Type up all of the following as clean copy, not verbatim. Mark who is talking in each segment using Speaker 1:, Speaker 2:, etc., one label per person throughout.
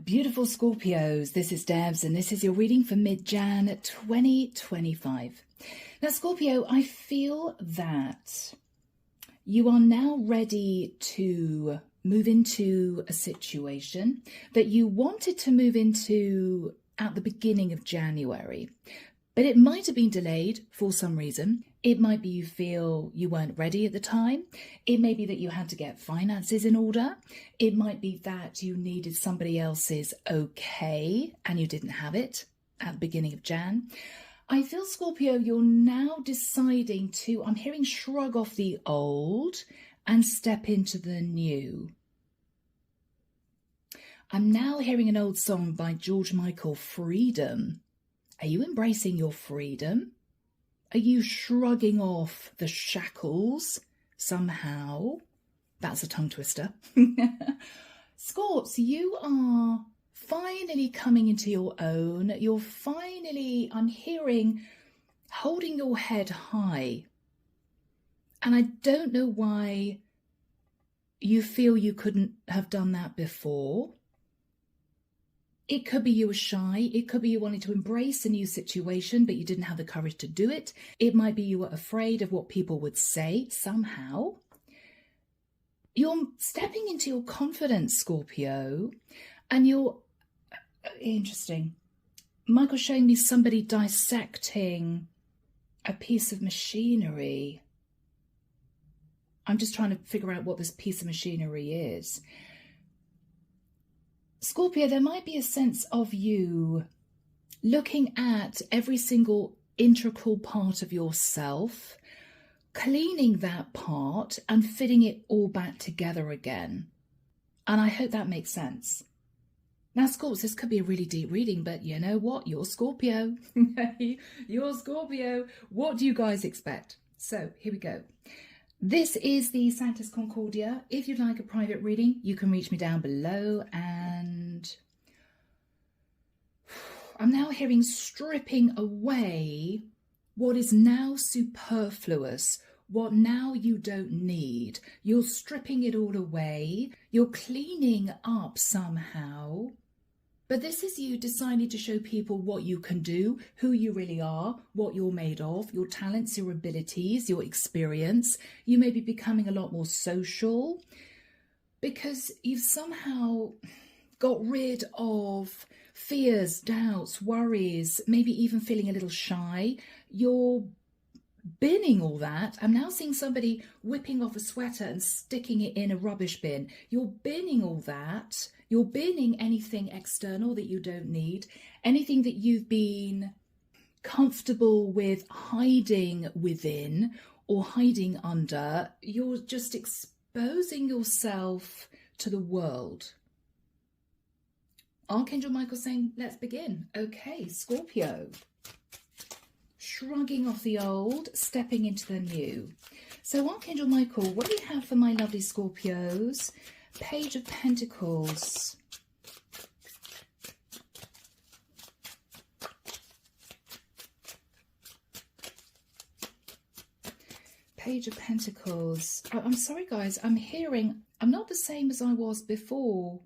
Speaker 1: Beautiful Scorpios, this is Debs and this is your reading for mid-Jan 2025. Now Scorpio, I feel that you are now ready to move into a situation that you wanted to move into at the beginning of January, but it might have been delayed for some reason. It might be you feel you weren't ready at the time. It may be that you had to get finances in order. It might be that you needed somebody else's okay and you didn't have it at the beginning of Jan. I feel, Scorpio, you're now deciding to, I'm hearing, shrug off the old and step into the new. I'm now hearing an old song by George Michael, Freedom. Are you embracing your freedom? Are you shrugging off the shackles somehow? That's a tongue twister. Scorps, you are finally coming into your own. You're finally, I'm hearing, holding your head high. And I don't know why you feel you couldn't have done that before. It could be you were shy. It could be you wanted to embrace a new situation, but you didn't have the courage to do it. It might be you were afraid of what people would say somehow. You're stepping into your confidence, Scorpio, and you're interesting. Michael's showing me somebody dissecting a piece of machinery. I'm just trying to figure out what this piece of machinery is. Scorpio, there might be a sense of you looking at every single integral part of yourself, cleaning that part and fitting it all back together again. And I hope that makes sense. Now, Scorps, this could be a really deep reading, but you know what? You're Scorpio. You're Scorpio. What do you guys expect? So here we go. This is the Sanctus Concordia. If you'd like a private reading, you can reach me down below. And I'm now hearing stripping away what is now superfluous, what now you don't need. You're stripping it all away. You're cleaning up somehow. But this is you deciding to show people what you can do, who you really are, what you're made of, your talents, your abilities, your experience. You may be becoming a lot more social because you've somehow got rid of fears, doubts, worries, maybe even feeling a little shy. You're binning all that. I'm now seeing somebody whipping off a sweater and sticking it in a rubbish bin. You're binning all that. You're binning anything external that you don't need, anything that you've been comfortable with hiding within or hiding under. You're just exposing yourself to the world. Archangel Michael saying, let's begin. Okay, Scorpio. Shrugging off the old, stepping into the new. So Archangel Michael, what do we have for my lovely Scorpios? Page of Pentacles. Page of Pentacles. I'm sorry, guys. I'm hearing I'm not the same as I was before.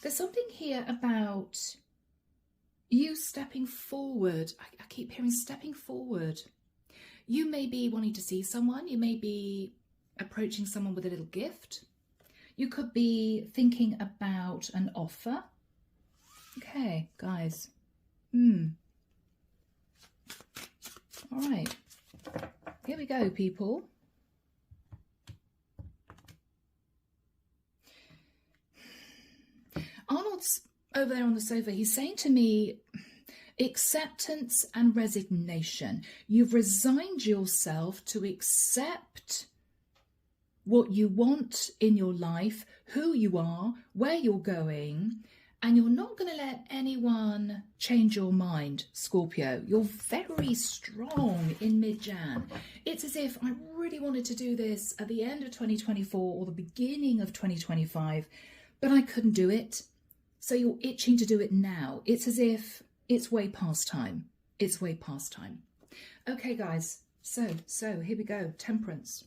Speaker 1: There's something here about you stepping forward. I keep hearing stepping forward. You may be wanting to see someone. You may be approaching someone with a little gift. You could be thinking about an offer. Okay, guys. All right. Here we go, people. Arnold's over there on the sofa. He's saying to me, acceptance and resignation. You've resigned yourself to accept what you want in your life, who you are, where you're going, and you're not going to let anyone change your mind, Scorpio. You're very strong in mid-Jan. It's as if I really wanted to do this at the end of 2024 or the beginning of 2025, but I couldn't do it. So you're itching to do it now. It's as if it's way past time. It's way past time. Okay, guys. So here we go. Temperance.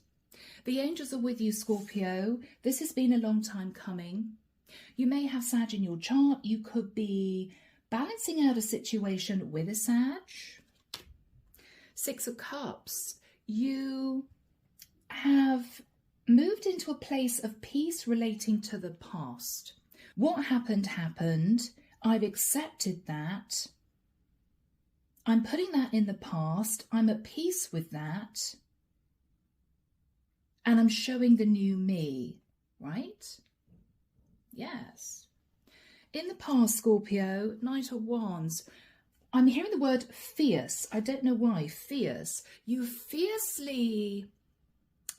Speaker 1: The angels are with you, Scorpio. This has been a long time coming. You may have Sag in your chart. You could be balancing out a situation with a Sag. Six of Cups. You have moved into a place of peace relating to the past. What happened, happened. I've accepted that. I'm putting that in the past. I'm at peace with that. And I'm showing the new me, right? Yes. In the past, Scorpio, Knight of Wands, I'm hearing the word fierce. I don't know why. Fierce. You fiercely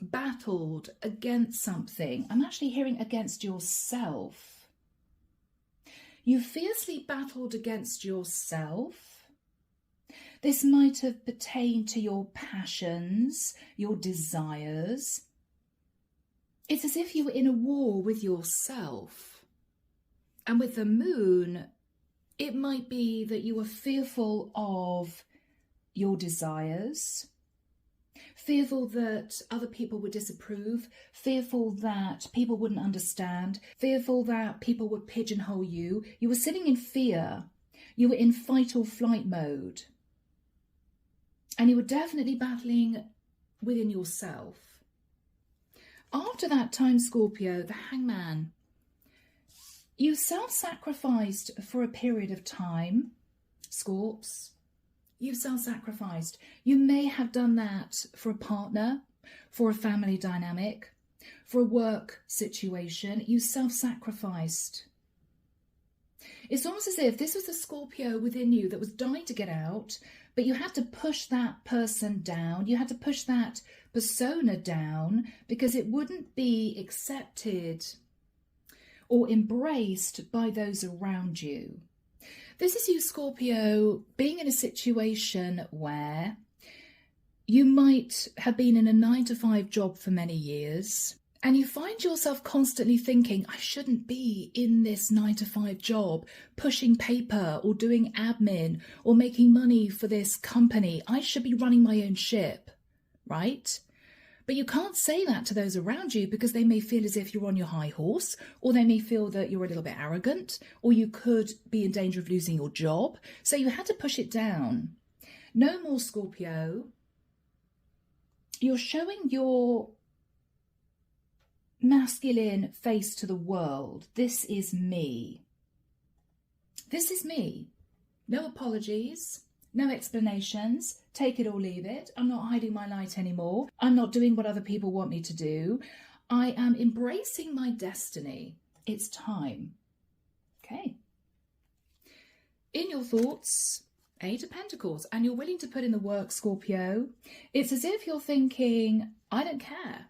Speaker 1: battled against something. I'm actually hearing against yourself. You fiercely battled against yourself. This might have pertained to your passions, your desires. It's as if you were in a war with yourself. And with the moon, it might be that you were fearful of your desires, fearful that other people would disapprove, fearful that people wouldn't understand, fearful that people would pigeonhole you. You were sitting in fear. You were in fight or flight mode. And you were definitely battling within yourself. After that time, Scorpio, the Hangman, you self-sacrificed for a period of time, Scorps. You self-sacrificed. You may have done that for a partner, for a family dynamic, for a work situation. You self-sacrificed. It's almost as if this was a Scorpio within you that was dying to get out, but you had to push that person down. You had to push that persona down because it wouldn't be accepted or embraced by those around you. This is you, Scorpio, being in a situation where you might have been in a 9-to-5 job for many years, and you find yourself constantly thinking, I shouldn't be in this 9-to-5 job, pushing paper or doing admin or making money for this company. I should be running my own ship, right? But you can't say that to those around you because they may feel as if you're on your high horse, or they may feel that you're a little bit arrogant, or you could be in danger of losing your job. So you had to push it down. No more, Scorpio. You're showing your masculine face to the world. This is me. This is me. No apologies. No explanations. Take it or leave it. I'm not hiding my light anymore. I'm not doing what other people want me to do. I am embracing my destiny. It's time. Okay. In your thoughts, 8 of Pentacles, and you're willing to put in the work, Scorpio. It's as if you're thinking, I don't care.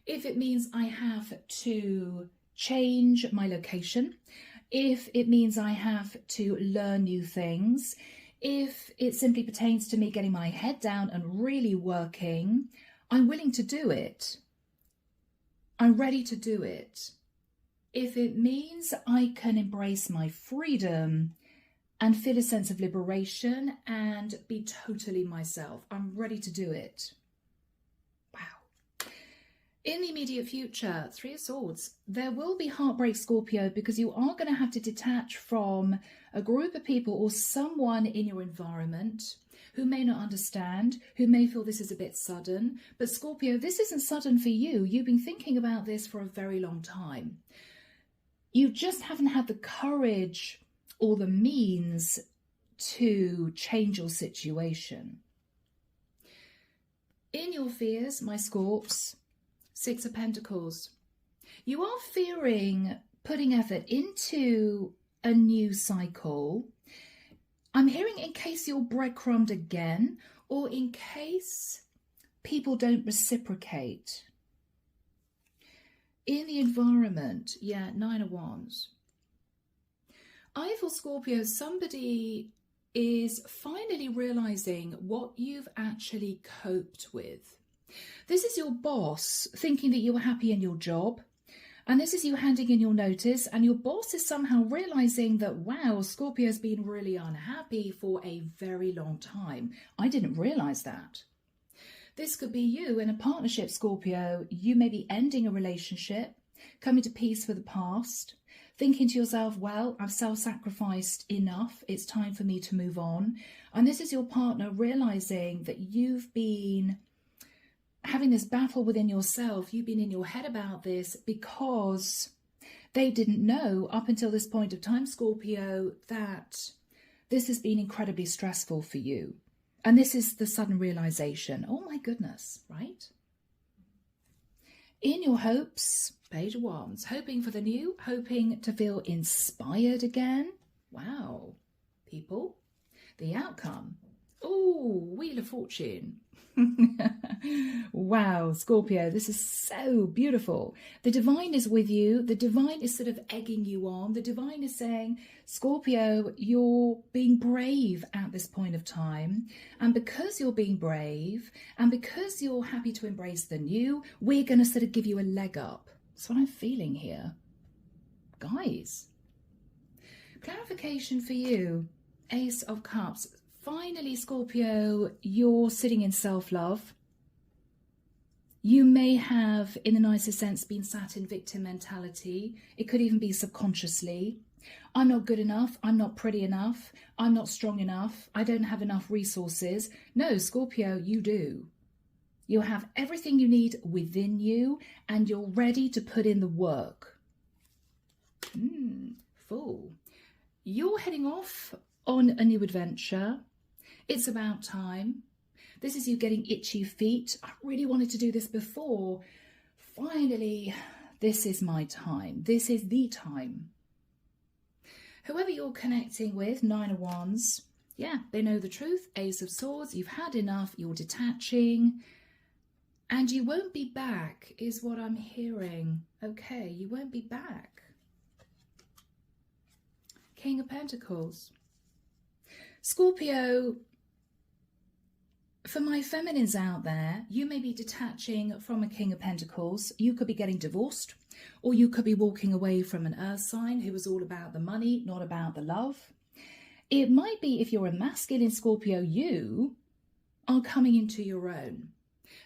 Speaker 1: If it means I have to change my location, if it means I have to learn new things, if it simply pertains to me getting my head down and really working, I'm willing to do it. I'm ready to do it. If it means I can embrace my freedom and feel a sense of liberation and be totally myself, I'm ready to do it. Wow. In the immediate future, 3 of Swords, there will be heartbreak, Scorpio, because you are going to have to detach from a group of people or someone in your environment who may not understand, who may feel this is a bit sudden. But Scorpio, this isn't sudden for you. You've been thinking about this for a very long time. You just haven't had the courage or the means to change your situation. In your fears, my Scorps, 6 of Pentacles, you are fearing putting effort into a new cycle. I'm hearing in case you're breadcrumbed again, or in case people don't reciprocate. In the environment, 9 of Wands. I feel, Scorpio, somebody is finally realizing what you've actually coped with. This is your boss thinking that you were happy in your job. And this is you handing in your notice, and your boss is somehow realizing that, wow, Scorpio's been really unhappy for a very long time. I didn't realize that. This could be you in a partnership, Scorpio. You may be ending a relationship, coming to peace with the past, thinking to yourself, well, I've self-sacrificed enough. It's time for me to move on. And this is your partner realizing that you've been having this battle within yourself. You've been in your head about this because they didn't know up until this point of time, Scorpio, that this has been incredibly stressful for you. And this is the sudden realization. Oh my goodness, right? In your hopes, Page of Wands, hoping for the new, hoping to feel inspired again. Wow, people, the outcome. Oh, Wheel of Fortune. Wow, Scorpio, this is so beautiful. The divine is with you. The divine is sort of egging you on. The divine is saying, Scorpio, you're being brave at this point of time. And because you're being brave and because you're happy to embrace the new, we're going to sort of give you a leg up. That's what I'm feeling here. Guys, clarification for you. Ace of Cups. Finally, Scorpio, you're sitting in self-love. You may have, in the nicest sense, been sat in victim mentality. It could even be subconsciously. I'm not good enough. I'm not pretty enough. I'm not strong enough. I don't have enough resources. No, Scorpio, you do. You have everything you need within you and you're ready to put in the work. Fool. You're heading off on a new adventure. It's about time. This is you getting itchy feet. I really wanted to do this before. Finally, this is my time. This is the time. Whoever you're connecting with, 9 of Wands, yeah, they know the truth. Ace of Swords, you've had enough. You're detaching. And you won't be back, is what I'm hearing. Okay, you won't be back. King of Pentacles. Scorpio, for my feminines out there, you may be detaching from a King of Pentacles. You could be getting divorced, or you could be walking away from an earth sign who was all about the money, not about the love. It might be, if you're a masculine Scorpio, you are coming into your own.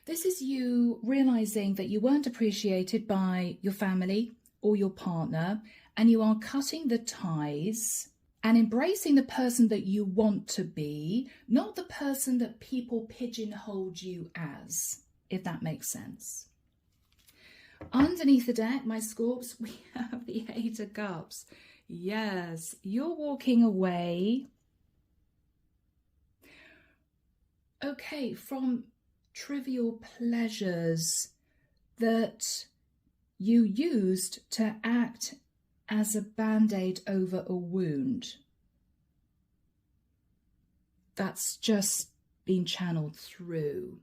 Speaker 1: This is you realizing that you weren't appreciated by your family or your partner, and you are cutting the ties and embracing the person that you want to be, not the person that people pigeonholed you as, if that makes sense. Underneath the deck, my Scorps, we have the 8 of Cups. Yes, you're walking away. Okay, from trivial pleasures that you used to act as a band-aid over a wound. That's just been channeled through.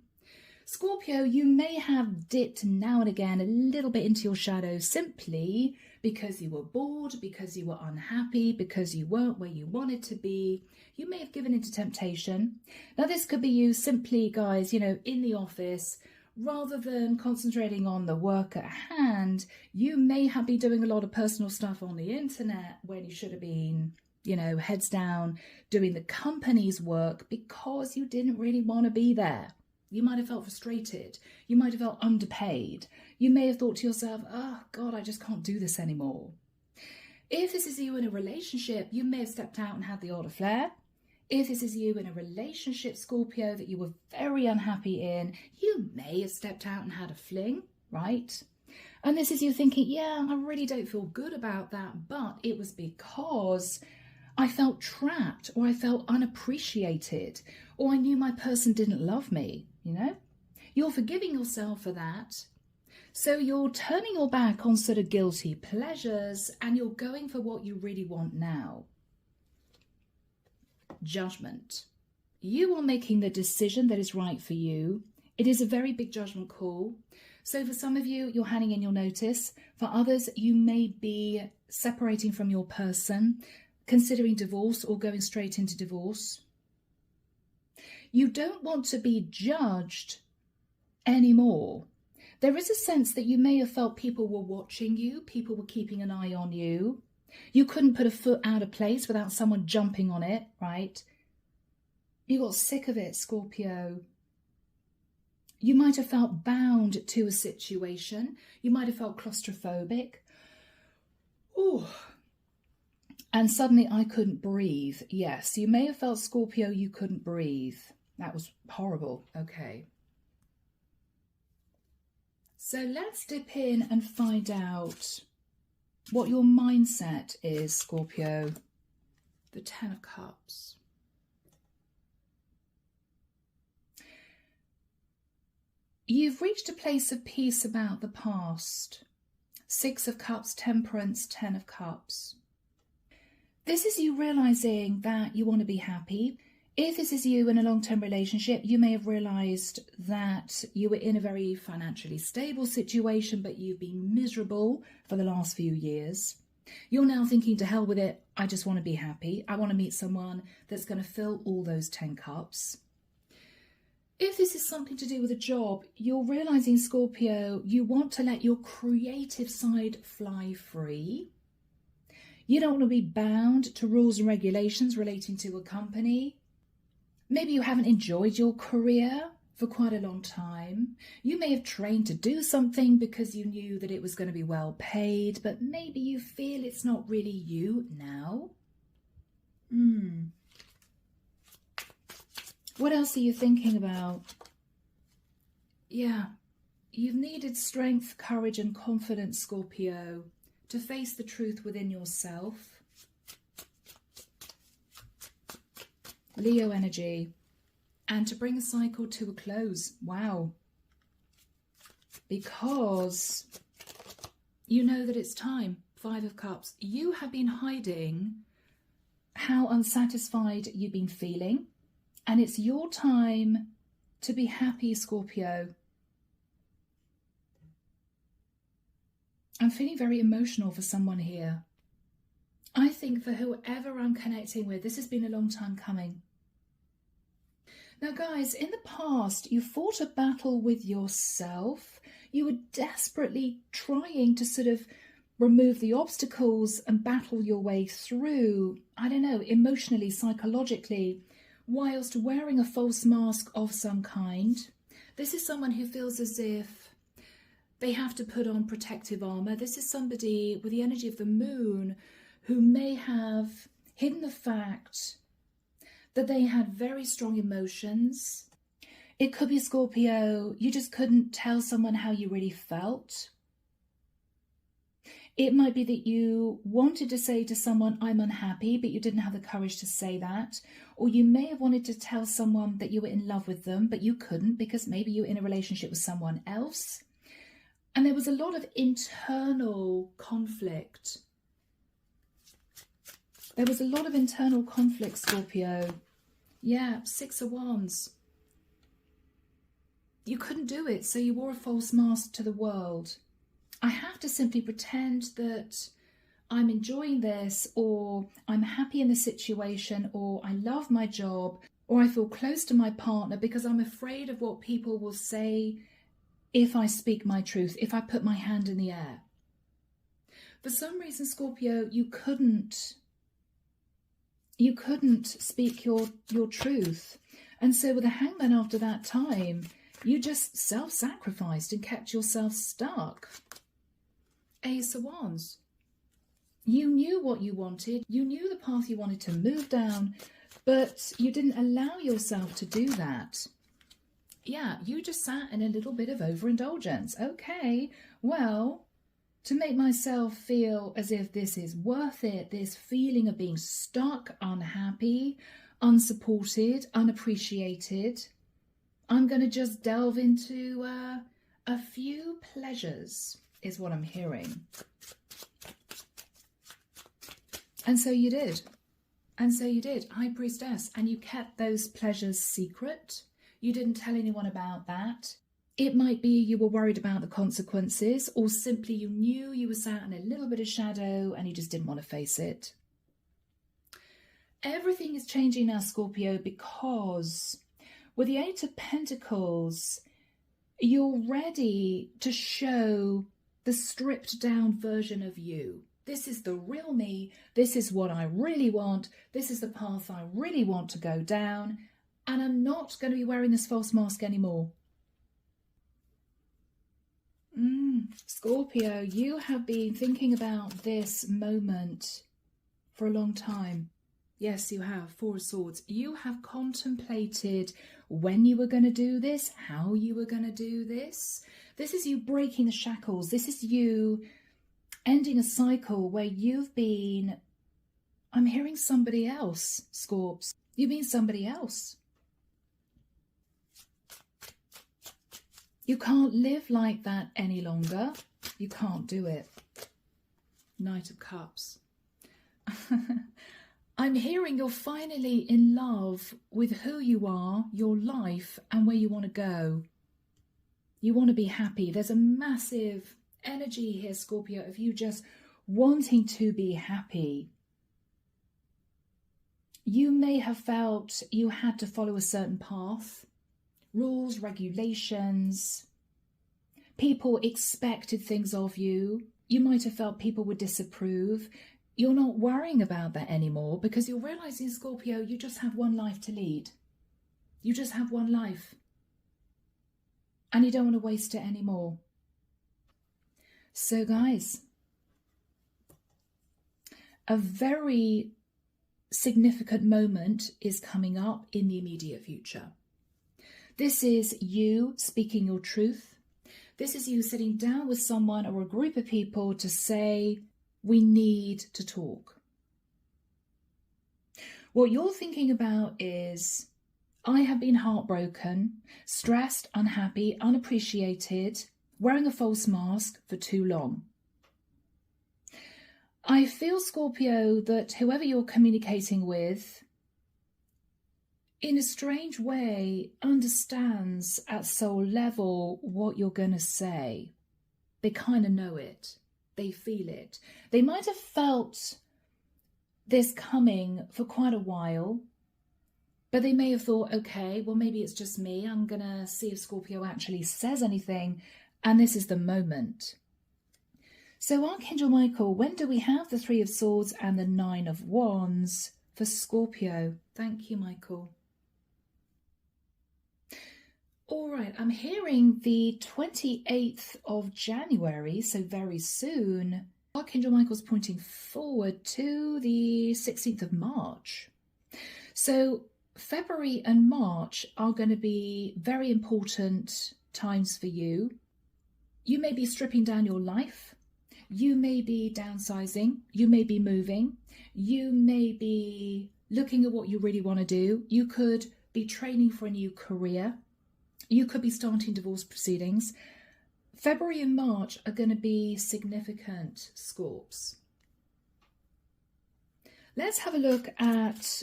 Speaker 1: Scorpio, you may have dipped now and again a little bit into your shadow simply because you were bored, because you were unhappy, because you weren't where you wanted to be. You may have given into temptation. Now this could be you simply, guys, you know, in the office, rather than concentrating on the work at hand, you may have been doing a lot of personal stuff on the internet when you should have been, you know, heads down doing the company's work because you didn't really want to be there. You might have felt frustrated. You might have felt underpaid. You may have thought to yourself, oh God, I just can't do this anymore. If this is you in a relationship, you may have stepped out and had the odd affair. If this is you in a relationship, Scorpio, that you were very unhappy in, you may have stepped out and had a fling, right? And this is you thinking, yeah, I really don't feel good about that, but it was because I felt trapped, or I felt unappreciated, or I knew my person didn't love me, you know? You're forgiving yourself for that. So you're turning your back on sort of guilty pleasures and you're going for what you really want now. Judgment. You are making the decision that is right for you. It is a very big judgment call. So for some of you, you're handing in your notice. For others, you may be separating from your person, considering divorce or going straight into divorce. You don't want to be judged anymore. There is a sense that you may have felt people were watching you, people were keeping an eye on you. You couldn't put a foot out of place without someone jumping on it, right? You got sick of it, Scorpio. You might have felt bound to a situation. You might have felt claustrophobic. Oh, And suddenly I couldn't breathe. Yes, you may have felt, Scorpio, you couldn't breathe. That was horrible. Okay. So let's dip in and find out what your mindset is, Scorpio. The Ten of Cups. You've reached a place of peace about the past. Six of Cups, Temperance, Ten of Cups. This is you realizing that you want to be happy. If this is you in a long-term relationship, you may have realized that you were in a very financially stable situation, but you've been miserable for the last few years. You're now thinking, to hell with it, I just want to be happy. I want to meet someone that's going to fill all those 10 cups. If this is something to do with a job, you're realizing, Scorpio, you want to let your creative side fly free. You don't want to be bound to rules and regulations relating to a company. Maybe you haven't enjoyed your career for quite a long time. You may have trained to do something because you knew that it was going to be well paid, but maybe you feel it's not really you now. What else are you thinking about? Yeah, you've needed strength, courage, and confidence, Scorpio, to face the truth within yourself. Leo energy. And to bring a cycle to a close. Wow. Because you know that it's time. Five of Cups. You have been hiding how unsatisfied you've been feeling. And it's your time to be happy, Scorpio. I'm feeling very emotional for someone here. I think for whoever I'm connecting with, this has been a long time coming. Now, guys, in the past, you fought a battle with yourself. You were desperately trying to sort of remove the obstacles and battle your way through, I don't know, emotionally, psychologically, whilst wearing a false mask of some kind. This is someone who feels as if they have to put on protective armor. This is somebody with the energy of the moon who may have hidden the fact that they had very strong emotions. It could be, Scorpio, you just couldn't tell someone how you really felt. It might be that you wanted to say to someone, I'm unhappy, but you didn't have the courage to say that. Or you may have wanted to tell someone that you were in love with them, but you couldn't because maybe you were in a relationship with someone else. And there was a lot of internal conflict. There was a lot of internal conflict, Scorpio. Yeah, Six of Wands. You couldn't do it, so you wore a false mask to the world. I have to simply pretend that I'm enjoying this, or I'm happy in the situation, or I love my job, or I feel close to my partner because I'm afraid of what people will say if I speak my truth, if I put my hand in the air. For some reason, Scorpio, you couldn't speak your truth. And so with the Hangman after that time, you just self-sacrificed and kept yourself stuck. Ace of Wands. You knew what you wanted. You knew the path you wanted to move down, but you didn't allow yourself to do that. Yeah, you just sat in a little bit of overindulgence. Okay, well, to make myself feel as if this is worth it, this feeling of being stuck, unhappy, unsupported, unappreciated, I'm going to just delve into a few pleasures, is what I'm hearing. And so you did. And so you did, High Priestess, and you kept those pleasures secret. You didn't tell anyone about that. It might be you were worried about the consequences, or simply you knew you were sat in a little bit of shadow and you just didn't want to face it. Everything is changing now, Scorpio, because with the Eight of Pentacles, you're ready to show the stripped down version of you. This is the real me. This is what I really want. This is the path I really want to go down. And I'm not going to be wearing this false mask anymore. Scorpio, you have been thinking about this moment for a long time. Yes, you have. Four of Swords. You have contemplated when you were going to do this, how you were going to do this. This is you breaking the shackles. This is you ending a cycle where you've been, I'm hearing somebody else, Scorps. You've been somebody else. You can't live like that any longer. You can't do it. Knight of Cups. I'm hearing you're finally in love with who you are, your life, and where you want to go. You want to be happy. There's a massive energy here, Scorpio, of you just wanting to be happy. You may have felt you had to follow a certain path, rules, regulations. People expected things of you. You might have felt people would disapprove. You're not worrying about that anymore because you're realizing, Scorpio, you just have one life to lead. You just have one life. And you don't want to waste it anymore. So, guys, a very significant moment is coming up in the immediate future. This is you speaking your truth. This is you sitting down with someone or a group of people to say, we need to talk. What you're thinking about is, I have been heartbroken, stressed, unhappy, unappreciated, wearing a false mask for too long. I feel, Scorpio, that whoever you're communicating with, in a strange way, understands at soul level what you're going to say. They kind of know it. They feel it. They might have felt this coming for quite a while, but they may have thought, okay, well, maybe it's just me. I'm going to see if Scorpio actually says anything. And this is the moment. So Archangel Michael, when do we have the Three of Swords and the Nine of Wands for Scorpio? Thank you, Michael. All right, I'm hearing the 28th of January, so very soon. Archangel Michael's pointing forward to the 16th of March. So February and March are going to be very important times for you. You may be stripping down your life. You may be downsizing. You may be moving. You may be looking at what you really want to do. You could be training for a new career. You could be starting divorce proceedings. February and March are going to be significant, Scorps. Let's have a look at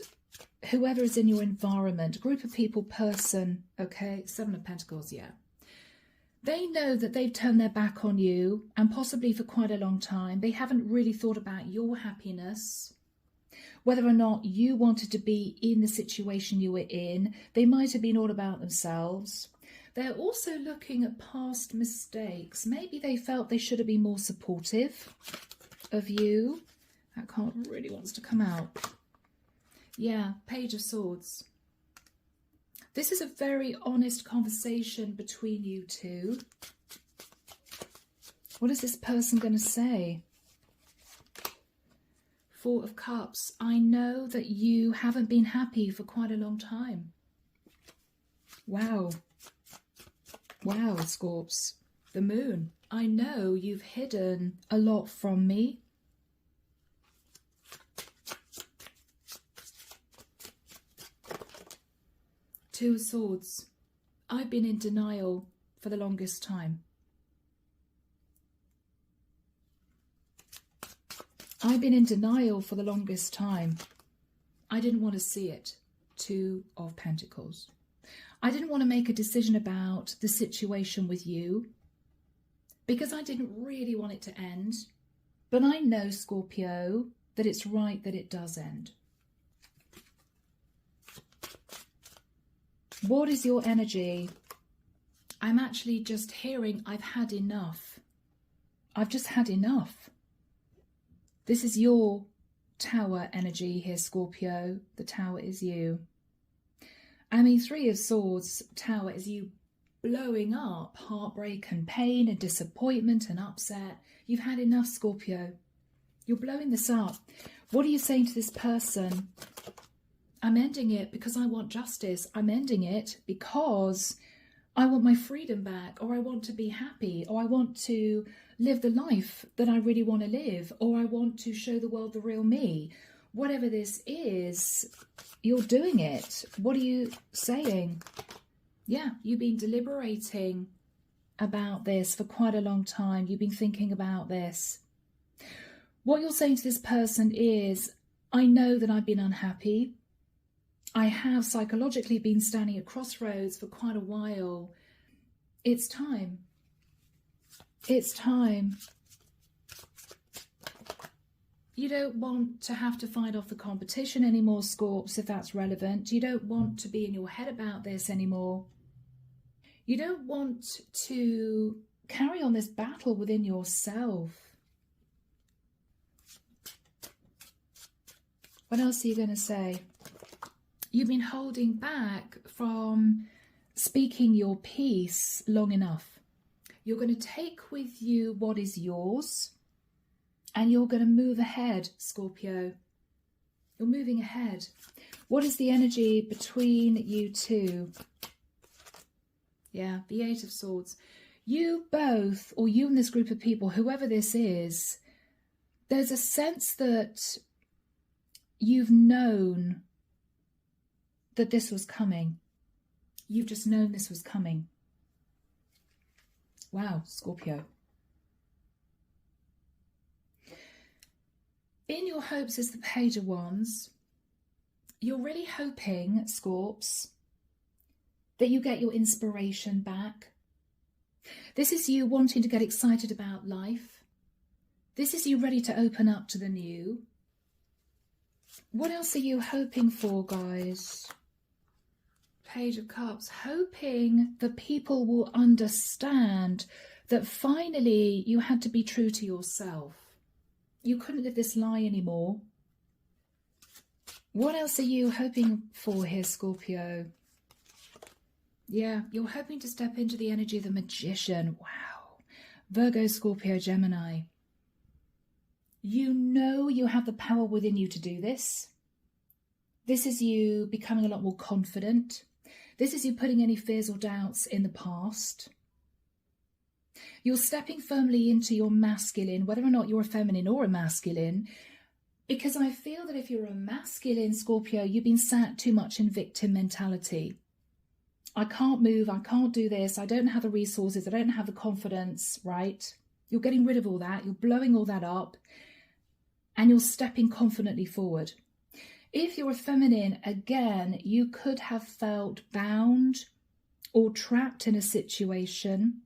Speaker 1: whoever is in your environment, group of people, person, okay? Seven of Pentacles, yeah. They know that they've turned their back on you, and possibly for quite a long time. They haven't really thought about your happiness, whether or not you wanted to be in the situation you were in. They might have been all about themselves. They're also looking at past mistakes. Maybe they felt they should have been more supportive of you. That card really wants to come out. Yeah, Page of Swords. This is a very honest conversation between you two. What is this person going to say? Four of Cups. I know that you haven't been happy for quite a long time. Wow. Wow, Scorps. The Moon. I know you've hidden a lot from me. Two of Swords. I've been in denial for the longest time. I've been in denial for the longest time. I didn't want to see it. Two of Pentacles. I didn't want to make a decision about the situation with you because I didn't really want it to end. But I know, Scorpio, that it's right that it does end. What is your energy? I'm actually just hearing I've had enough. I've just had enough. This is your Tower energy here, Scorpio. The Tower is you. I mean, Three of Swords, Tower is you blowing up heartbreak and pain and disappointment and upset. You've had enough, Scorpio. You're blowing this up. What are you saying to this person? I'm ending it because I want justice. I'm ending it because I want my freedom back, or I want to be happy, or I want to live the life that I really want to live, or I want to show the world the real me. Whatever this is, you're doing it. What are you saying? Yeah, you've been deliberating about this for quite a long time. You've been thinking about this. What you're saying to this person is, I know that I've been unhappy. I have psychologically been standing at crossroads for quite a while. It's time. It's time. You don't want to have to fight off the competition anymore, Scorps, if that's relevant. You don't want to be in your head about this anymore. You don't want to carry on this battle within yourself. What else are you going to say? You've been holding back from speaking your piece long enough. You're going to take with you what is yours, and you're going to move ahead, Scorpio. You're moving ahead. What is the energy between you two? Yeah, the Eight of Swords. You both, or you and this group of people, whoever this is, there's a sense that you've known that this was coming. You've just known this was coming. Wow, Scorpio. In your hopes is the Page of Wands. You're really hoping, Scorps, that you get your inspiration back. This is you wanting to get excited about life. This is you ready to open up to the new. What else are you hoping for, guys? Page of Cups. Hoping that people will understand that finally you had to be true to yourself. You couldn't live this lie anymore. What else are you hoping for here, Scorpio? Yeah, you're hoping to step into the energy of the Magician. Wow. Virgo, Scorpio, Gemini. You know you have the power within you to do this. This is you becoming a lot more confident. This is you putting any fears or doubts in the past. You're stepping firmly into your masculine, whether or not you're a feminine or a masculine, because I feel that if you're a masculine, Scorpio, you've been sat too much in victim mentality. I can't move, I can't do this, I don't have the resources, I don't have the confidence, right? You're getting rid of all that, you're blowing all that up, and you're stepping confidently forward. If you're a feminine, again, you could have felt bound or trapped in a situation,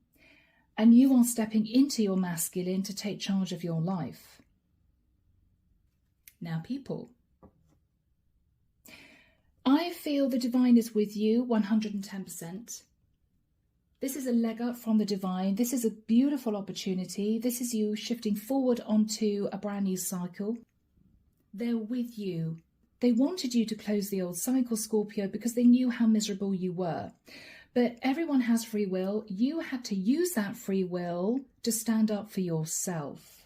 Speaker 1: and you are stepping into your masculine to take charge of your life. Now, people, I feel the divine is with you 110%. This is a leg up from the divine. This is a beautiful opportunity. This is you shifting forward onto a brand new cycle. They're with you. They wanted you to close the old cycle, Scorpio, because they knew how miserable you were. But everyone has free will. You had to use that free will to stand up for yourself.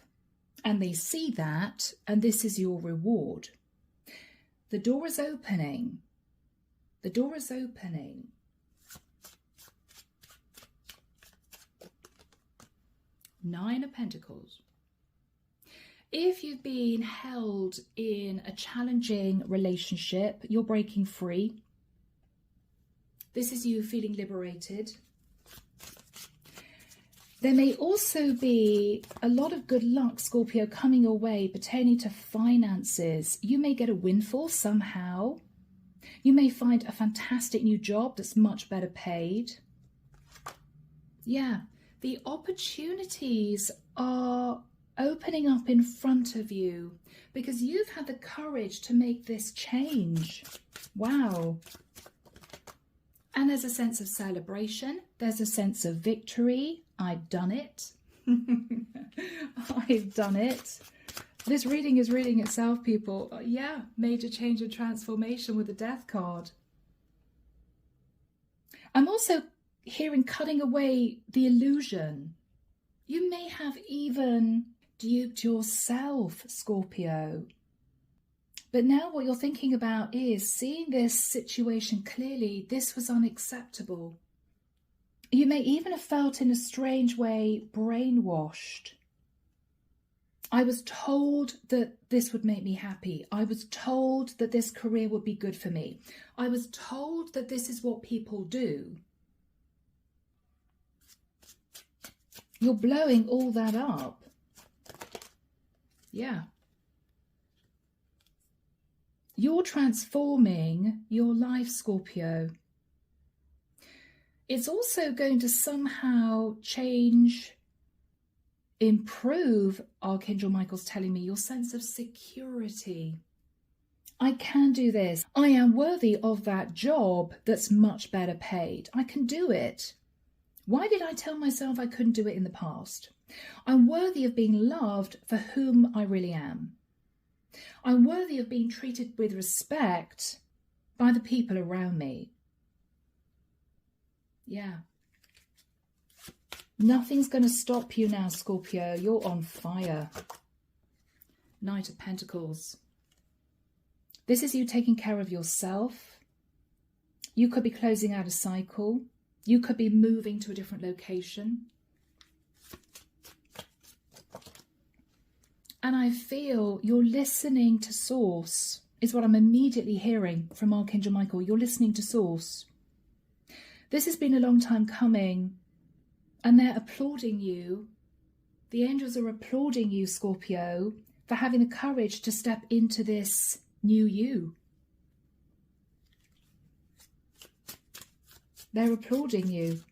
Speaker 1: And they see that, and this is your reward. The door is opening. The door is opening. Nine of Pentacles. If you've been held in a challenging relationship, you're breaking free. This is you feeling liberated. There may also be a lot of good luck, Scorpio, coming your way pertaining to finances. You may get a windfall somehow. You may find a fantastic new job that's much better paid. Yeah, the opportunities are opening up in front of you because you've had the courage to make this change. Wow. And there's a sense of celebration. There's a sense of victory. I've done it. I've done it. This reading is reading itself, people. Yeah, major change and transformation with the Death card. I'm also hearing cutting away the illusion. You may have even duped yourself, Scorpio. But now what you're thinking about is seeing this situation clearly. This was unacceptable. You may even have felt in a strange way brainwashed. I was told that this would make me happy. I was told that this career would be good for me. I was told that this is what people do. You're blowing all that up. Yeah. You're transforming your life, Scorpio. It's also going to somehow change, improve, Archangel Michael's telling me, your sense of security. I can do this. I am worthy of that job that's much better paid. I can do it. Why did I tell myself I couldn't do it in the past? I'm worthy of being loved for whom I really am. I'm worthy of being treated with respect by the people around me. Yeah. Nothing's going to stop you now, Scorpio. You're on fire. Knight of Pentacles. This is you taking care of yourself. You could be closing out a cycle. You could be moving to a different location. And I feel you're listening to Source, is what I'm immediately hearing from Archangel Michael. You're listening to Source. This has been a long time coming, and they're applauding you. The angels are applauding you, Scorpio, for having the courage to step into this new you. They're applauding you.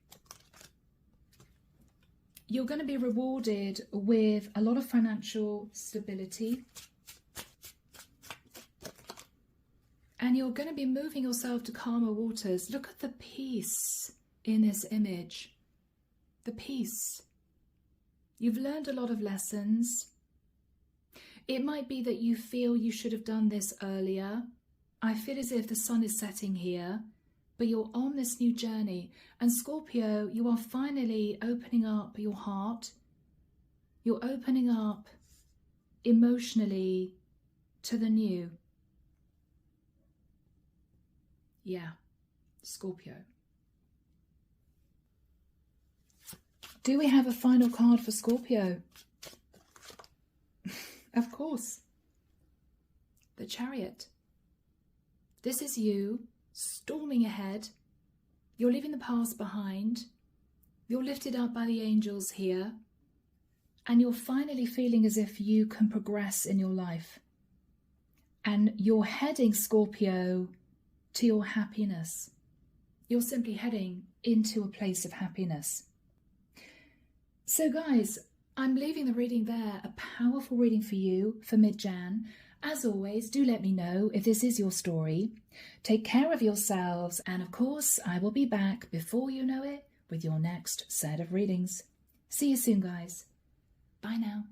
Speaker 1: You're going to be rewarded with a lot of financial stability. And you're going to be moving yourself to calmer waters. Look at the peace in this image. The peace. You've learned a lot of lessons. It might be that you feel you should have done this earlier. I feel as if the sun is setting here, but you're on this new journey. And Scorpio, you are finally opening up your heart. You're opening up emotionally to the new. Yeah, Scorpio. Do we have a final card for Scorpio? Of course. The Chariot. This is you storming ahead. You're leaving the past behind. You're lifted up by the angels here. And you're finally feeling as if you can progress in your life. And you're heading, Scorpio, to your happiness. You're simply heading into a place of happiness. So guys, I'm leaving the reading there. A powerful reading for you for mid-Jan. As always, do let me know if this is your story. Take care of yourselves. And of course, I will be back before you know it with your next set of readings. See you soon, guys. Bye now.